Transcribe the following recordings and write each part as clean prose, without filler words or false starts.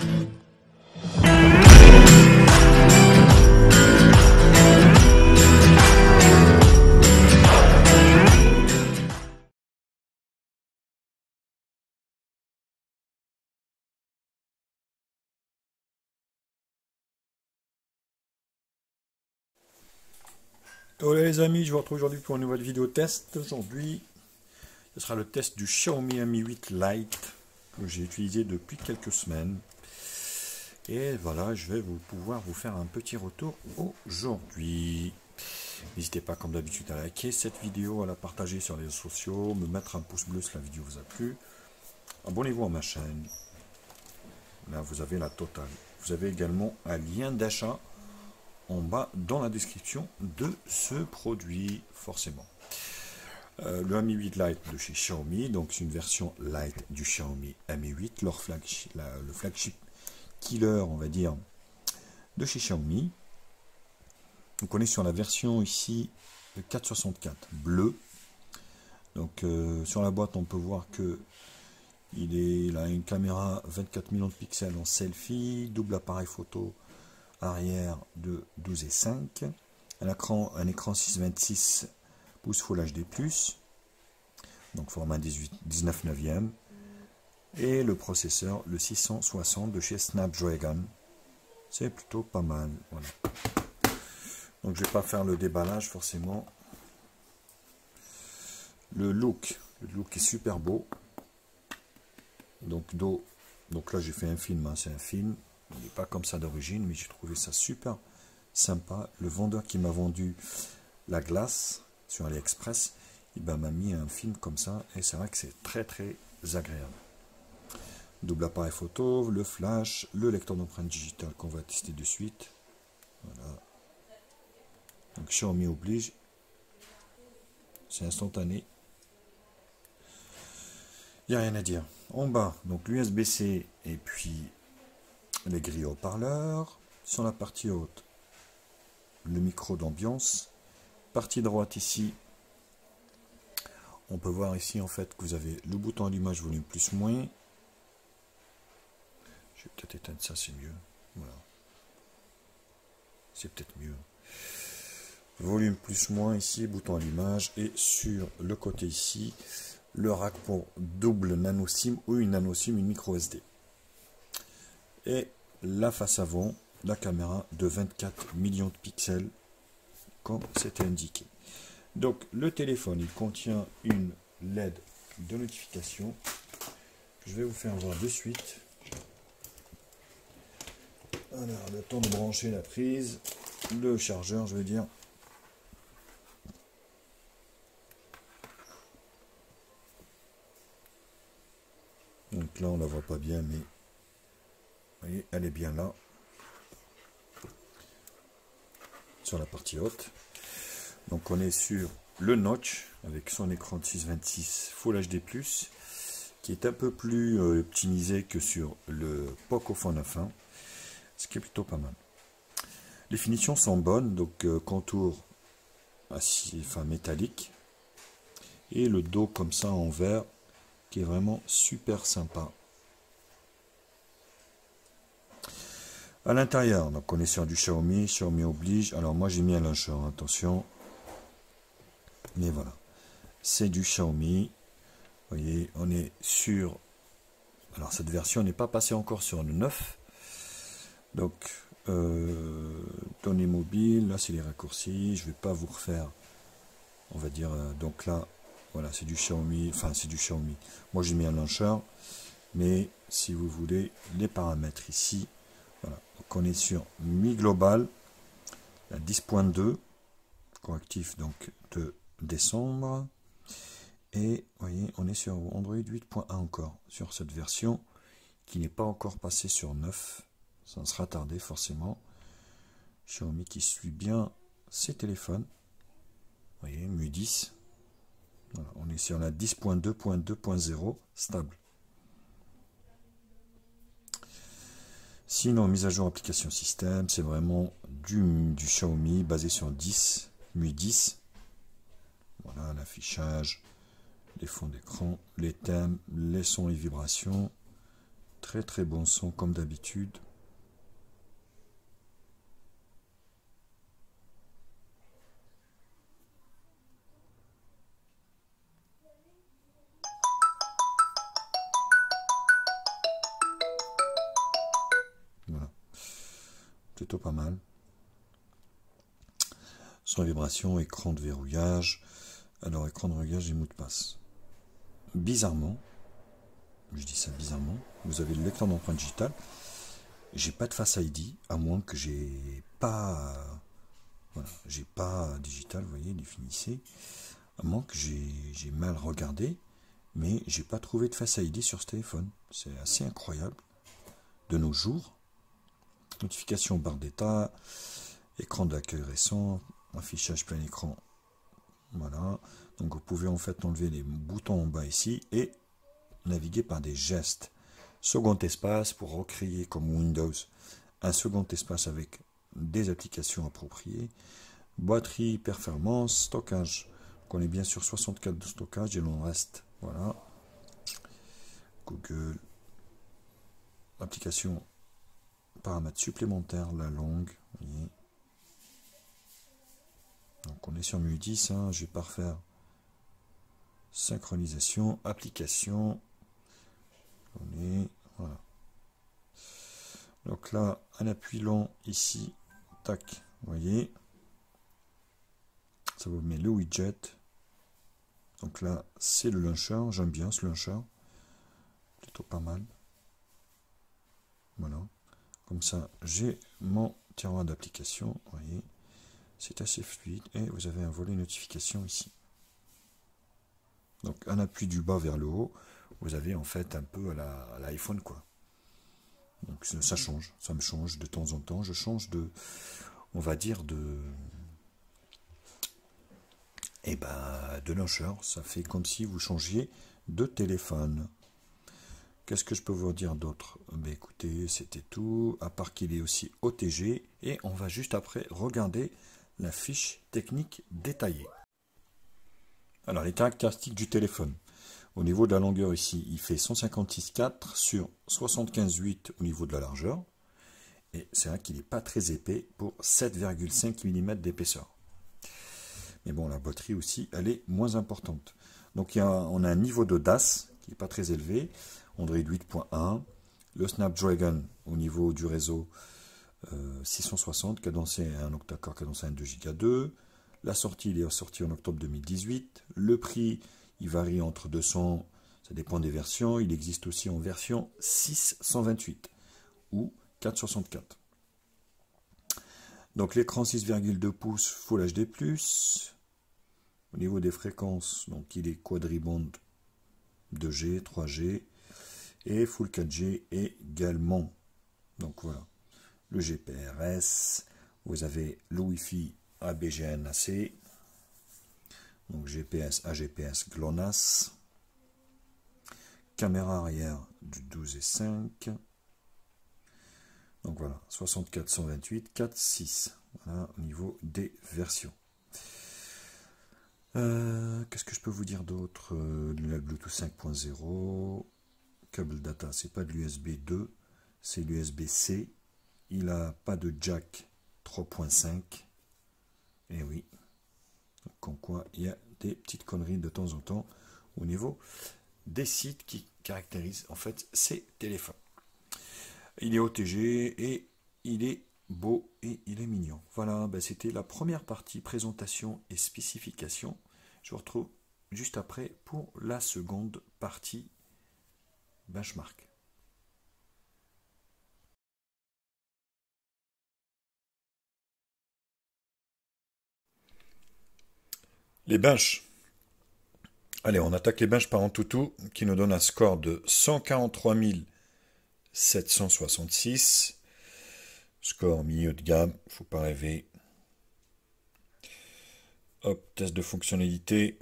Hello les amis, je vous retrouve aujourd'hui pour une nouvelle vidéo test. Aujourd'hui, ce sera le test du Xiaomi Mi 8 Lite que j'ai utilisé depuis quelques semaines. Et voilà, je vais pouvoir vous faire un petit retour aujourd'hui. N'hésitez pas comme d'habitude à liker cette vidéo, à la partager sur les réseaux sociaux, me mettre un pouce bleu si la vidéo vous a plu. Abonnez-vous à ma chaîne. Là, vous avez la totale. Vous avez également un lien d'achat en bas dans la description de ce produit, forcément. Le Mi 8 Lite de chez Xiaomi, donc c'est une version Lite du Xiaomi Mi 8, le flagship killer, on va dire, de chez Xiaomi. Donc on est sur la version ici 464 bleu. Donc sur la boîte on peut voir que il a une caméra 24 millions de pixels en selfie, double appareil photo arrière de 12,5, un écran 6,26 pouces Full HD+, donc format 19 neuvième, et le processeur, le 660 de chez Snapdragon. C'est plutôt pas mal. Voilà. Donc je vais pas faire le déballage forcément. Le look est super beau. Donc là j'ai fait un film, hein, c'est un film. Il n'est pas comme ça d'origine, mais j'ai trouvé ça super sympa. Le vendeur qui m'a vendu la glace sur AliExpress, il m'a mis un film comme ça, et c'est vrai que c'est très très agréable. Double appareil photo, le flash, le lecteur d'empreintes digitales qu'on va tester de suite. Voilà. Donc Xiaomi oblige. C'est instantané. Il n'y a rien à dire. En bas, donc l'USB-C et puis les grilles haut-parleurs. Sur la partie haute, le micro d'ambiance. Partie droite ici, on peut voir ici en fait que vous avez le bouton allumage volume plus moins. Je vais peut-être éteindre ça, c'est mieux. Voilà. C'est peut-être mieux. Volume plus moins ici, bouton allumage. Et sur le côté ici, le rack pour double nano SIM ou une nano SIM, une micro SD. Et la face avant, la caméra de 24 millions de pixels, comme c'était indiqué. Donc le téléphone, il contient une LED de notification. Je vais vous faire voir de suite. Alors, le temps de brancher la prise, le chargeur, je veux dire. Donc là, on la voit pas bien, mais vous voyez, elle est bien là, sur la partie haute. Donc on est sur le notch, avec son écran de 6,26 Full HD+, qui est un peu plus optimisé que sur le Pocophone F1, ce qui est plutôt pas mal. Les finitions sont bonnes, donc contour métallique, et le dos comme ça en verre, qui est vraiment super sympa. À l'intérieur, donc on est sur du Xiaomi oblige. Alors moi j'ai mis un launcher, attention. Mais voilà, c'est du Xiaomi. Vous voyez, on est sur... Alors cette version n'est pas passée encore sur le 9. Donc, données mobiles, là c'est les raccourcis. Je ne vais pas vous refaire, on va dire, donc là, voilà, c'est du Xiaomi. Enfin, c'est du Xiaomi. Moi j'ai mis un launcher. Mais si vous voulez, les paramètres ici, voilà. Donc on est sur Mi Global, la 10.2, correctif donc de décembre. Et vous voyez, on est sur Android 8.1 encore, sur cette version qui n'est pas encore passée sur 9. Ça sera tardé forcément. Xiaomi qui suit bien ses téléphones. Vous voyez, Mi 10. Voilà, on est sur la 10.2.2.0 stable. Sinon, mise à jour application système, c'est vraiment du Xiaomi basé sur 10, Mi 10. Voilà, l'affichage, les fonds d'écran, les thèmes, les sons et vibrations. Très très bon son comme d'habitude. Voilà. Plutôt pas mal. Sans vibration, écran de verrouillage. Alors, écran de verrouillage et mot de passe. Bizarrement, je dis ça bizarrement, vous avez le lecteur d'empreinte digitale. J'ai pas de Face ID, à moins que j'ai pas... Voilà, j'ai pas digital, vous voyez, définissez. À moins que j'ai mal regardé, mais j'ai pas trouvé de Face ID sur ce téléphone. C'est assez incroyable. De nos jours, notification barre d'état, écran d'accueil récent, affichage plein écran. Voilà. Donc vous pouvez en fait enlever les boutons en bas ici et naviguer par des gestes. Second espace pour recréer comme Windows un second espace avec des applications appropriées. Batterie, performance, stockage. Donc on est bien sur 64 de stockage et l'on reste. Voilà. Google. Application, paramètres supplémentaires, la longue. Voyez. Donc on est sur MU 10, hein, je vais pas refaire. Synchronisation, application. On est, voilà. Donc là, un appui long ici, tac, vous voyez. Ça vous met le widget. Donc là, c'est le launcher, j'aime bien ce launcher. Plutôt pas mal. Voilà. Comme ça, j'ai mon tiroir d'application, vous voyez. C'est assez fluide et vous avez un volet notification ici. Donc un appui du bas vers le haut, vous avez en fait un peu à l'iPhone quoi. Donc ça change, ça me change de temps en temps. Je change de, on va dire de launcher. Ça fait comme si vous changiez de téléphone. Qu'est-ce que je peux vous dire d'autre? Ben écoutez, c'était tout. À part qu'il est aussi OTG et on va juste après regarder la fiche technique détaillée. Alors les caractéristiques du téléphone. Au niveau de la longueur ici, il fait 156,4 sur 75,8 au niveau de la largeur. Et c'est vrai qu'il n'est pas très épais pour 7,5 mm d'épaisseur. Mais bon, la batterie aussi, elle est moins importante. Donc on a un niveau de DAS qui n'est pas très élevé. Android 8.1. Le Snapdragon au niveau du réseau 660, cadencé à un octa-core, cadencé à un 2 Go 2. La sortie, il est sorti en octobre 2018. Le prix, il varie entre 200, ça dépend des versions. Il existe aussi en version 628 ou 464. Donc l'écran 6,2 pouces Full HD+. Au niveau des fréquences, donc il est quadriband 2G, 3G et Full 4G également. Donc voilà. Le GPRS, vous avez le Wi-Fi ABGNAC, donc GPS, AGPS GLONASS, caméra arrière du 12 et 5, donc voilà, 64, 128, 4, 6, voilà, au niveau des versions. Qu'est-ce que je peux vous dire d'autre? Le Bluetooth 5.0, câble data, c'est pas de l'USB 2, c'est l'USB-C. Il n'a pas de jack 3.5. Et oui. Donc, en quoi il y a des petites conneries de temps en temps au niveau des sites qui caractérisent en fait ces téléphones. Il est OTG et il est beau et il est mignon. Voilà, ben c'était la première partie présentation et spécification. Je vous retrouve juste après pour la seconde partie benchmark. Les benches. Allez, on attaque les benches par Antutu, qui nous donne un score de 143 766. Score milieu de gamme, faut pas rêver. Hop, test de fonctionnalité.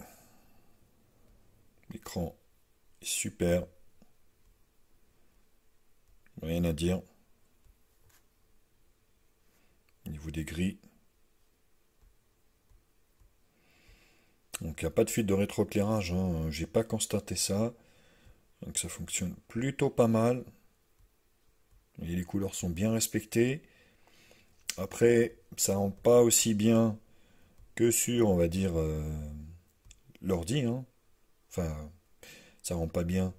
L'écran est super. Rien à dire. Au niveau des grilles. Donc il n'y a pas de fuite de rétroéclairage, hein. J'ai pas constaté ça. Donc ça fonctionne plutôt pas mal. Et les couleurs sont bien respectées. Après, ça rend pas aussi bien que sur, on va dire, l'ordi, hein. Enfin, ça rend pas bien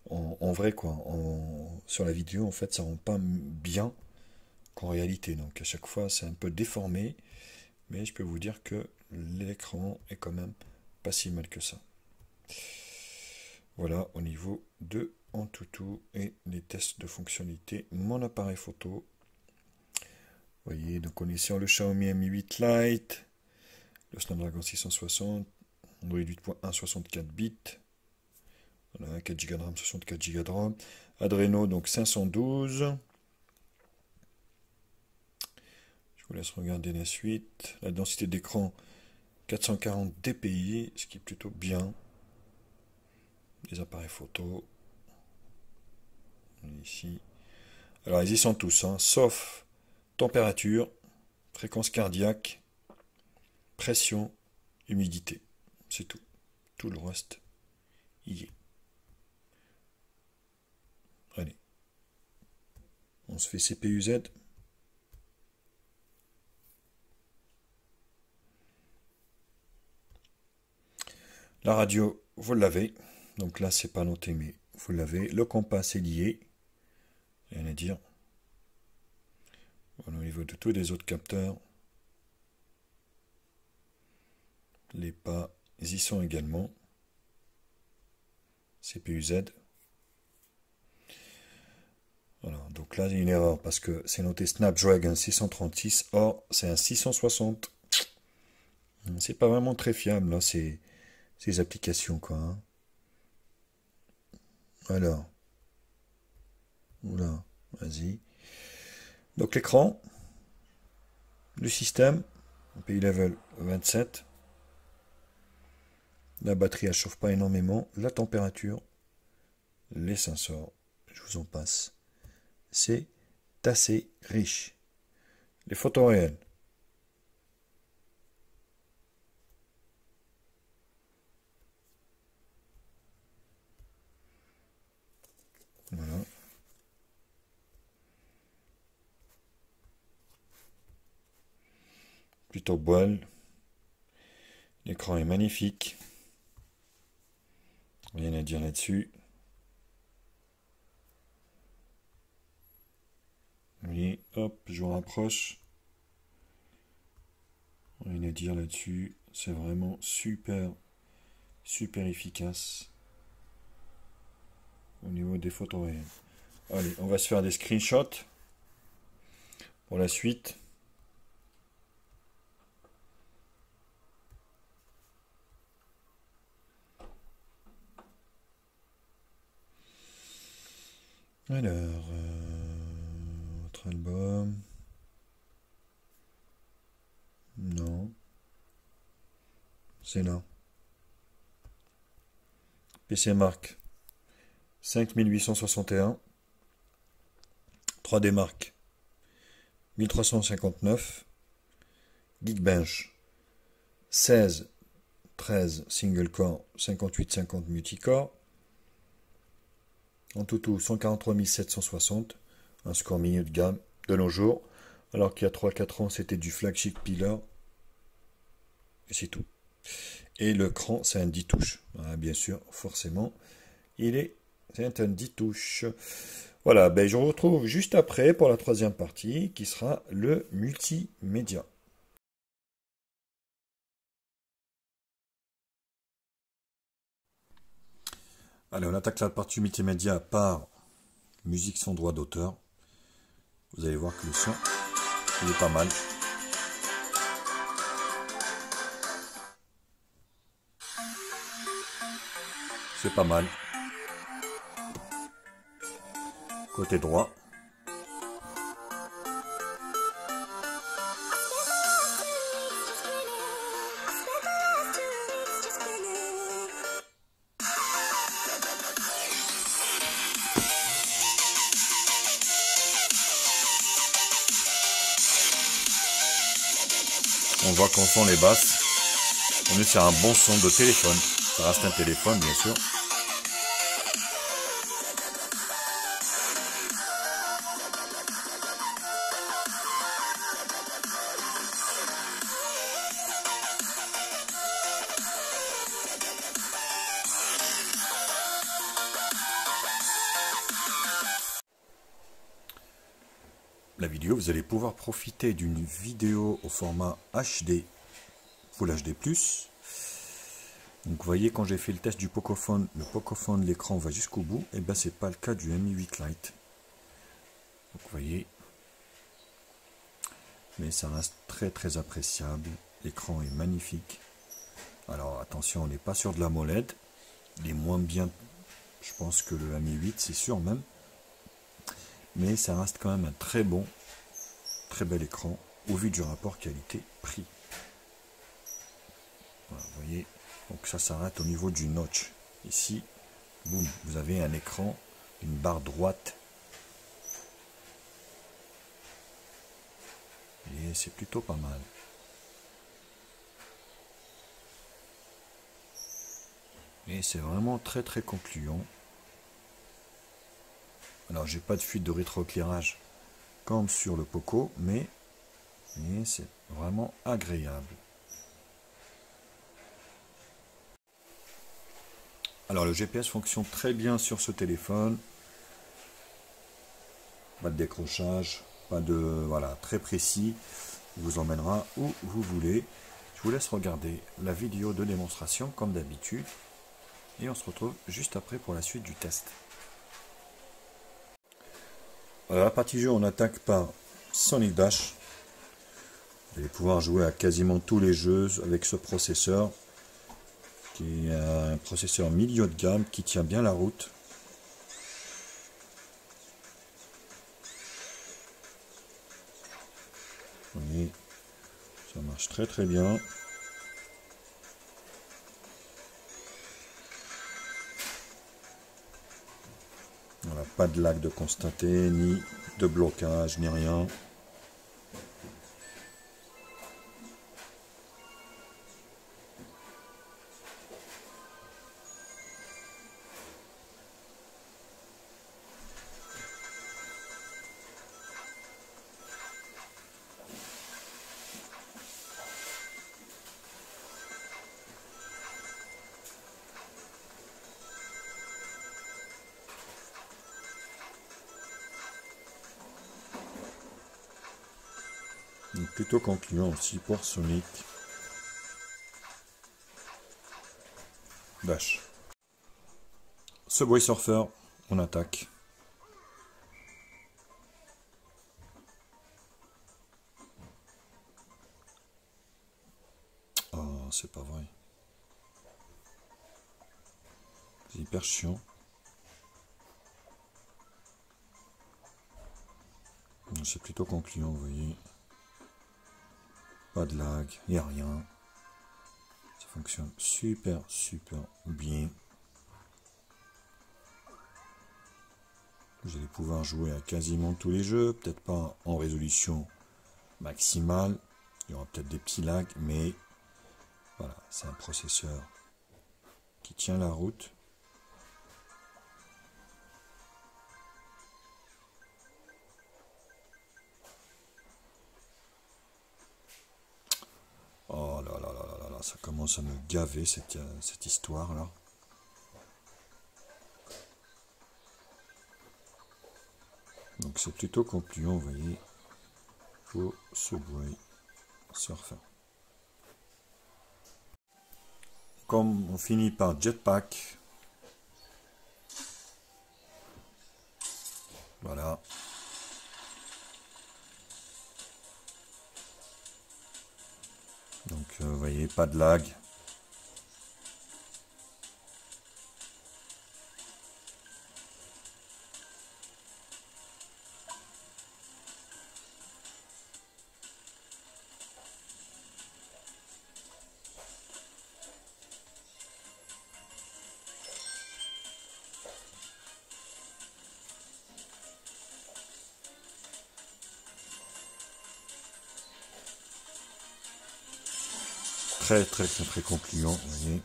en vrai, quoi. Sur la vidéo, en fait, ça rend pas bien qu'en réalité. Donc, à chaque fois, c'est un peu déformé. Mais je peux vous dire que l'écran est quand même pas si mal que ça. Voilà, au niveau de Antutu et les tests de fonctionnalité, mon appareil photo. Vous voyez, donc on est sur le Xiaomi Mi 8 Lite, le Snapdragon 660, Android 8.1 64 bits, voilà, 4 Go de RAM, 64 Go de RAM, Adreno donc 512. Je vous laisse regarder la suite. La densité d'écran 440 dpi, ce qui est plutôt bien. Les appareils photo. Ici. Alors ils y sont tous, hein, sauf température, fréquence cardiaque, pression, humidité. C'est tout. Tout le reste y est. Allez. On se fait CPU-Z. La radio, vous l'avez. Donc là, c'est pas noté, mais vous l'avez. Le compas est lié. Rien à dire. Voilà, au niveau de tous les autres capteurs. Les pas, ils y sont également. CPU-Z. Voilà, donc là, il y a une erreur parce que c'est noté Snapdragon 636. Or, c'est un 660. C'est pas vraiment très fiable, là, ces applications, quoi. Hein. Alors. Oula, vas-y. Donc l'écran, le système, pays level 27. La batterie, elle chauffe pas énormément. La température, les sensors, je vous en passe. C'est assez riche. Les photos réelles. Voilà. Plutôt boile. L'écran est magnifique. Rien à dire là-dessus. Oui, hop, je vous rapproche. Rien à dire là-dessus. C'est vraiment super, super efficace. Au niveau des photos réelles. Allez, on va se faire des screenshots. Pour la suite. Alors, autre album. Non. C'est là. PC Mark 5861. 3D Mark 1359. Geekbench 16 13 single core 5850 multicore. En tout 143 760, un score milieu de gamme de nos jours, alors qu'il y a 3-4 ans c'était du flagship pillar, et c'est tout. Et le cran c'est un 10 touches, voilà, bien sûr, forcément, c'est un 10 touches. Voilà, ben je vous retrouve juste après pour la troisième partie qui sera le multimédia. Allez, on attaque la partie multimédia par musique sans droit d'auteur. Vous allez voir que le son, il est pas mal. C'est pas mal. Côté droit. On voit qu'on sent les basses. On est sur un bon son de téléphone. Ça reste un téléphone, bien sûr. la vidéo, vous allez pouvoir profiter d'une vidéo au format HD, Full HD+. Donc vous voyez, quand j'ai fait le test du Pocophone, le Pocophone, l'écran va jusqu'au bout, et bien c'est pas le cas du Mi 8 Lite. Donc vous voyez, mais ça reste très appréciable. L'écran est magnifique. Alors attention, on n'est pas sur de la MOLED, il est moins bien, je pense, que le Mi 8, c'est sûr même. Mais ça reste quand même un très bel écran au vu du rapport qualité-prix. Voilà, vous voyez, donc ça s'arrête au niveau du notch. Ici, boum, vous avez un écran, une barre droite. Et c'est plutôt pas mal. Et c'est vraiment très concluant. Alors j'ai pas de fuite de rétroéclairage comme sur le Poco, mais c'est vraiment agréable. Alors le GPS fonctionne très bien sur ce téléphone. Pas de décrochage, pas de... Voilà, très précis. Il vous emmènera où vous voulez. Je vous laisse regarder la vidéo de démonstration comme d'habitude. Et on se retrouve juste après pour la suite du test. Alors la partie jeu, on attaque par Sonic Dash. Vous allez pouvoir jouer à quasiment tous les jeux avec ce processeur, qui est un processeur milieu de gamme qui tient bien la route. Vous voyez, ça marche très bien. Voilà, pas de lag de constater, ni de blocage, ni rien. Donc plutôt concluant aussi pour Sonic Dash. Subway Surfer, on attaque. Oh, c'est pas vrai. C'est hyper chiant. C'est plutôt concluant, vous voyez. Pas de lag, il n'y a rien. Ça fonctionne super bien. Vous allez pouvoir jouer à quasiment tous les jeux, peut-être pas en résolution maximale. Il y aura peut-être des petits lags, mais voilà, c'est un processeur qui tient la route. Oh là là, ça commence à me gaver cette histoire-là. Donc c'est plutôt concluant, vous voyez, pour Subway Surfer. Comme on finit par Jetpack, voilà. Donc vous voyez, pas de lag. Très concluant, vous voyez.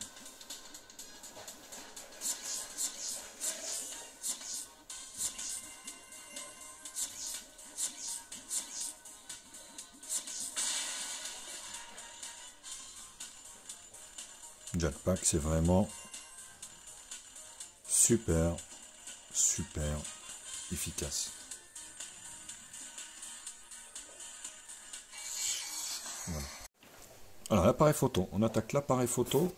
Jetpack, c'est vraiment super efficace. Alors l'appareil photo, on attaque l'appareil photo.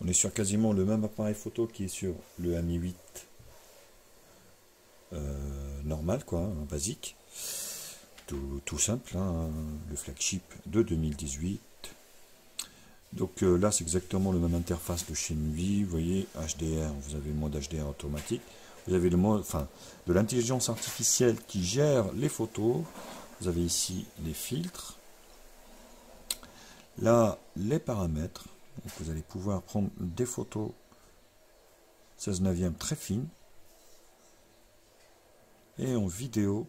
On est sur quasiment le même appareil photo qui est sur le Mi 8 normal, quoi, hein, basique. Tout simple, hein, le flagship de 2018. Donc là, c'est exactement le même interface de chez MIUI. Vous voyez, HDR, vous avez le mode HDR automatique. Vous avez le mode, de l'intelligence artificielle qui gère les photos. Vous avez ici les filtres. Là, les paramètres. Donc, vous allez pouvoir prendre des photos 16/9 très fines. Et en vidéo,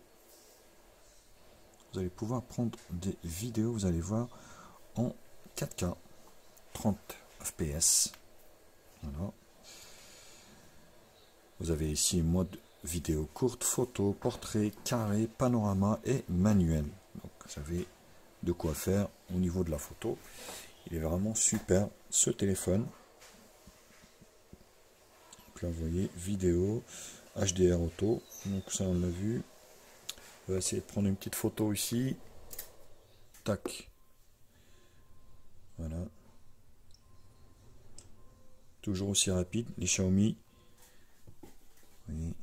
vous allez pouvoir prendre des vidéos, vous allez voir, en 4K, 30 fps. Voilà. Vous avez ici mode vidéo courte, photo, portrait, carré, panorama et manuel. Donc vous avez de quoi faire au niveau de la photo. Il est vraiment super ce téléphone. Donc là vous voyez vidéo, HDR auto. Donc ça on l'a vu. On va essayer de prendre une petite photo ici. Tac. Voilà. Toujours aussi rapide, les Xiaomi. Vous voyez.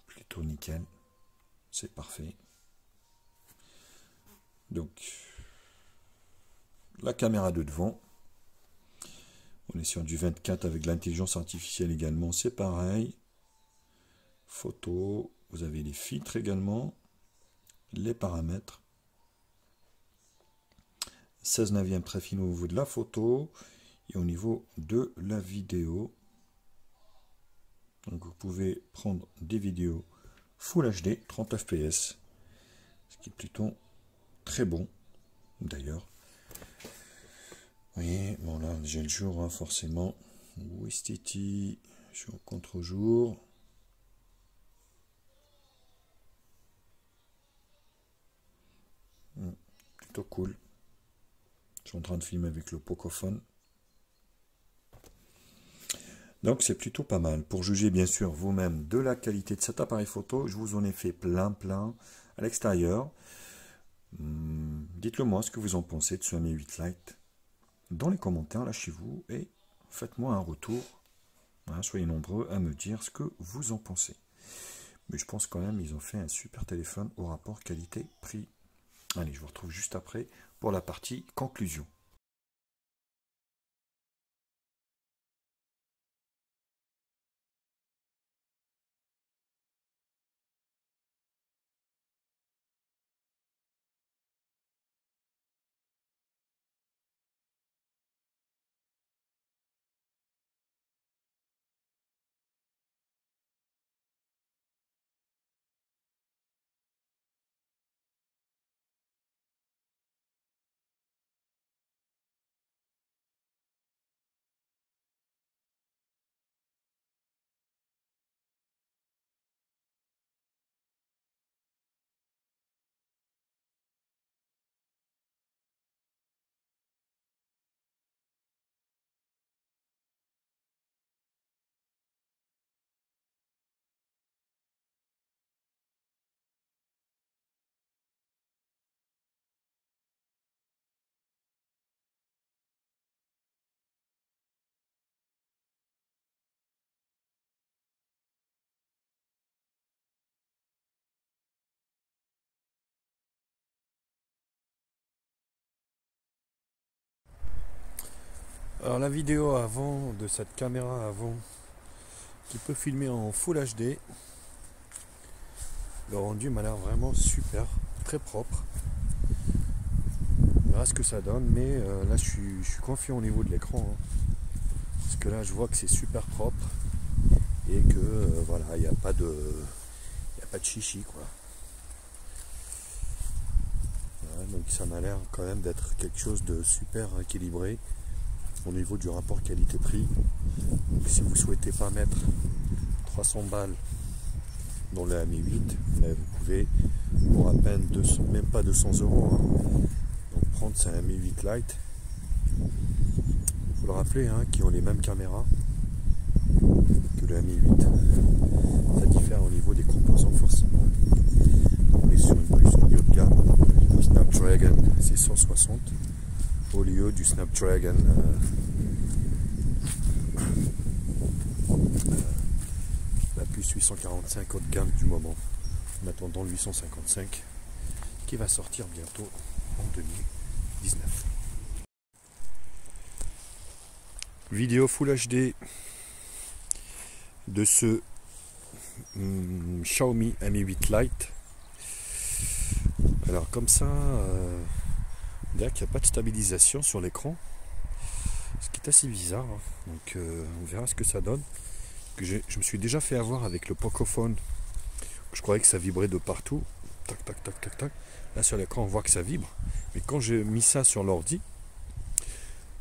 Plutôt nickel. C'est parfait. Donc, la caméra de devant. On est sur du 24 avec l'intelligence artificielle également. C'est pareil. Photo. Vous avez les filtres également. Les paramètres. 16/9 très fin au niveau de la photo. Et au niveau de la vidéo. Donc vous pouvez prendre des vidéos Full HD 30 fps, ce qui est plutôt très bon d'ailleurs. Vous voyez, bon là j'ai le jour, hein, forcément. Wistiti, je suis au contre-jour. Plutôt cool. Je suis en train de filmer avec le Pocophone. Donc c'est plutôt pas mal. Pour juger bien sûr vous-même de la qualité de cet appareil photo, je vous en ai fait plein à l'extérieur. Dites-le moi ce que vous en pensez de ce Mi 8 Lite dans les commentaires là chez vous et faites-moi un retour. Voilà, soyez nombreux à me dire ce que vous en pensez. Mais je pense quand même ils ont fait un super téléphone au rapport qualité-prix. Allez, je vous retrouve juste après pour la partie conclusion. Alors la vidéo avant de cette caméra avant qui peut filmer en Full HD, le rendu m'a l'air vraiment super, très propre. On verra ce que ça donne, mais là je suis confiant au niveau de l'écran, hein, parce que là je vois que c'est super propre et que voilà, il n'y a pas de chichi quoi. Voilà, donc ça m'a l'air quand même d'être quelque chose de super équilibré au niveau du rapport qualité-prix. Donc si vous souhaitez pas mettre 300 balles dans le Mi 8, vous pouvez pour à peine 200, même pas 200 euros, hein. Donc prendre c'est un Mi 8 Lite. Il faut le rappeler, hein, qui ont les mêmes caméras que le Mi 8. Ça diffère au niveau des composants forcément. On est sur une puce haut de gamme, Snapdragon 660. mieux du Snapdragon la puce 845 haut de gamme du moment, en attendant le 855 qui va sortir bientôt en 2019. Vidéo Full HD de ce Xiaomi Mi 8 Lite. Alors comme ça, on dirait qu'il n'y a pas de stabilisation sur l'écran, ce qui est assez bizarre, hein. Donc on verra ce que ça donne. Je me suis déjà fait avoir avec le Pocophone. Je croyais que ça vibrait de partout. Tac, tac, tac, tac, tac. Là sur l'écran on voit que ça vibre. Mais quand j'ai mis ça sur l'ordi,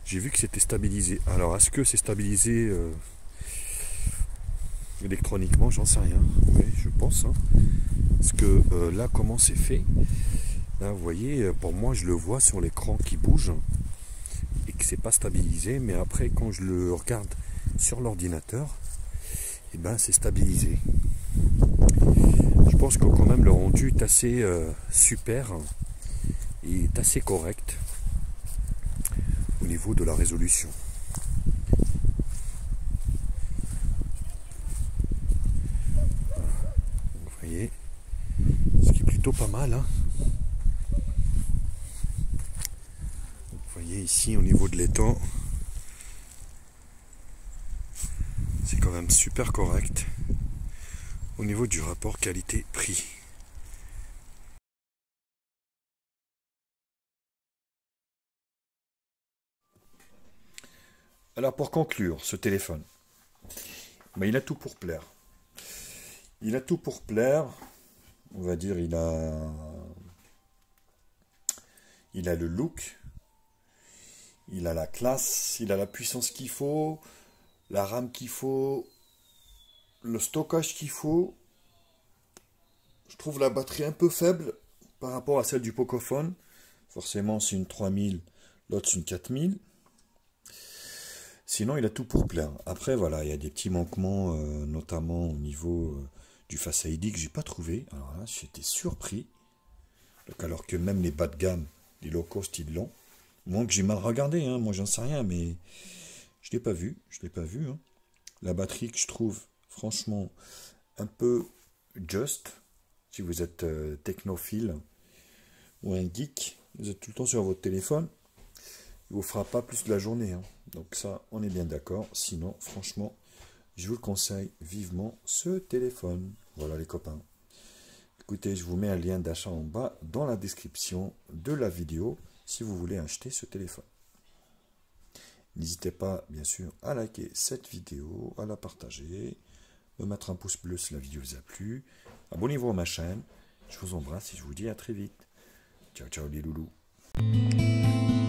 j'ai vu que c'était stabilisé. Alors est-ce que c'est stabilisé électroniquement? J'en sais rien. Oui, je pense. Hein. Parce que là comment c'est fait? Là vous voyez, pour moi je le vois sur l'écran qui bouge. Et que c'est pas stabilisé. Mais après quand je le regarde sur l'ordinateur, et ben c'est stabilisé. Je pense que quand même le rendu est assez super et est assez correct au niveau de la résolution. Vous voyez, ce qui est plutôt pas mal, hein. Vous voyez ici au niveau de l'étang, c'est quand même super correct au niveau du rapport qualité-prix. Alors pour conclure, ce téléphone, ben, il a tout pour plaire. Il a tout pour plaire. On va dire il a le look, il a la classe, il a la puissance qu'il faut, la RAM qu'il faut, le stockage qu'il faut. Je trouve la batterie un peu faible par rapport à celle du Pocophone. Forcément c'est une 3000, l'autre c'est une 4000. Sinon, il a tout pour plaire. Après, voilà, il y a des petits manquements, notamment au niveau du Face ID que j'ai pas trouvé. Alors là, j'étais surpris. Donc, alors que même les bas de gamme, les low cost, ils l'ont. Moi, que j'ai mal regardé, hein, moi, j'en sais rien, mais je l'ai pas vu. Je l'ai pas vu. Hein. La batterie que je trouve, franchement, un peu juste. Si vous êtes technophile ou un geek, vous êtes tout le temps sur votre téléphone. Il vous fera pas plus de la journée. Hein. Donc ça, on est bien d'accord. Sinon, franchement, je vous le conseille vivement, ce téléphone. Voilà les copains. Écoutez, je vous mets un lien d'achat en bas dans la description de la vidéo si vous voulez acheter ce téléphone. N'hésitez pas, bien sûr, à liker cette vidéo, à la partager, me mettre un pouce bleu si la vidéo vous a plu. Abonnez-vous à ma chaîne. Je vous embrasse et je vous dis à très vite. Ciao, ciao les loulous.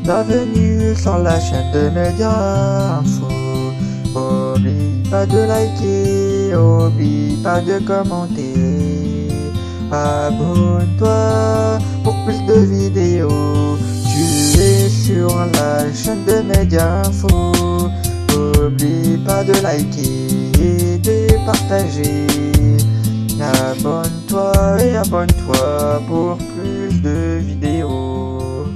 Bienvenue sur la chaîne de Média Info. Oublie pas de liker, oublie pas de commenter. Abonne-toi pour plus de vidéos. Tu es sur la chaîne de Média Info. Oublie pas de liker et de partager. Abonne-toi et abonne-toi pour plus de vidéos.